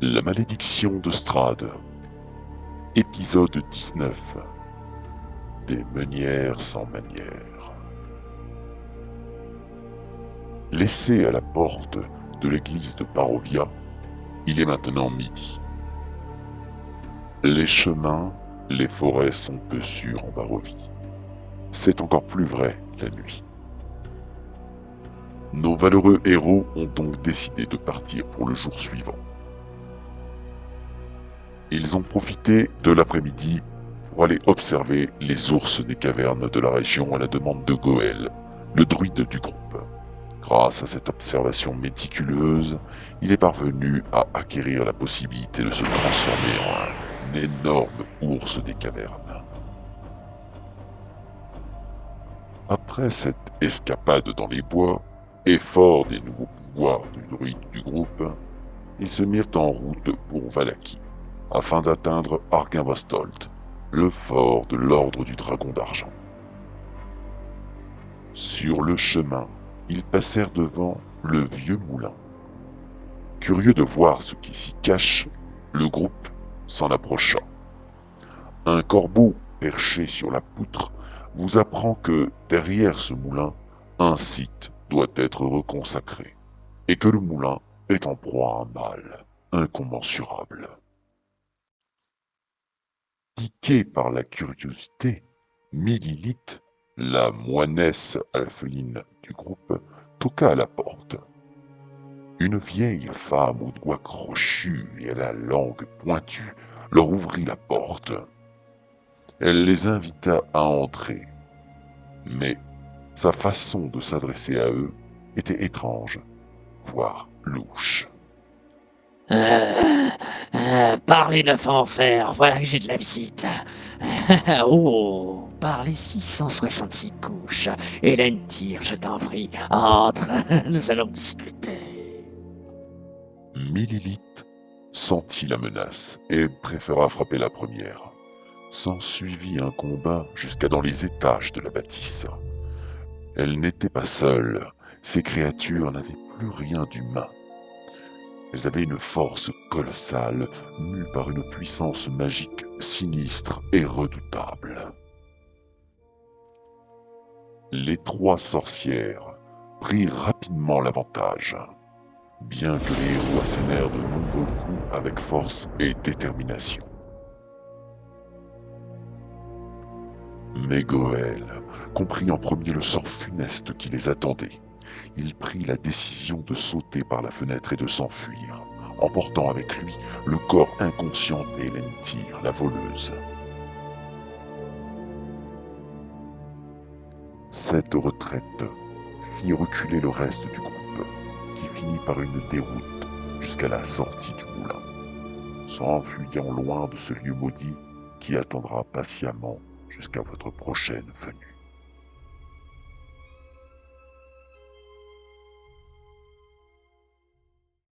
La malédiction de Strahd. Épisode 19. Des meunières sans manières. Laissé à la porte de l'église de Barovia, il est maintenant midi. Les chemins, les forêts sont peu sûrs en Barovie. C'est encore plus vrai la nuit. Nos valeureux héros ont donc décidé de partir pour le jour suivant. Ils ont profité de l'après-midi pour aller observer les ours des cavernes de la région à la demande de Goël, le druide du groupe. Grâce à cette observation méticuleuse, il est parvenu à acquérir la possibilité de se transformer en un énorme ours des cavernes. Après cette escapade dans les bois, et fort des nouveaux pouvoirs du druide du groupe, ils se mirent en route pour Vallaki, afin d'atteindre Argynvostolt, le fort de l'Ordre du Dragon d'Argent. Sur le chemin, ils passèrent devant le vieux moulin. Curieux de voir ce qui s'y cache, le groupe s'en approcha. Un corbeau perché sur la poutre vous apprend que derrière ce moulin, un site doit être reconsacré, et que le moulin est en proie à un mal incommensurable. Piquée par la curiosité, Millilith, la moinesse alpheline du groupe, toqua à la porte. Une vieille femme aux doigts crochus et à la langue pointue leur ouvrit la porte. Elle les invita à entrer, mais sa façon de s'adresser à eux était étrange, voire louche. Par les 9 enfers, voilà que j'ai de la visite. Oh, par les 666 couches. Hélène tire, je t'en prie. Entre, nous allons discuter. Millilith sentit la menace et préféra frapper la première. S'ensuivit un combat jusqu'à dans les étages de la bâtisse. Elle n'était pas seule, ces créatures n'avaient plus rien d'humain. Elles avaient une force colossale, mue par une puissance magique sinistre et redoutable. Les trois sorcières prirent rapidement l'avantage, bien que les héros assénèrent de nombreux coups avec force et détermination. Mais Goël comprit en premier le sort funeste qui les attendait. Il prit la décision de sauter par la fenêtre et de s'enfuir, emportant avec lui le corps inconscient d'Hélène Tyr, la voleuse. Cette retraite fit reculer le reste du groupe, qui finit par une déroute jusqu'à la sortie du moulin, s'enfuyant loin de ce lieu maudit qui attendra patiemment jusqu'à votre prochaine venue.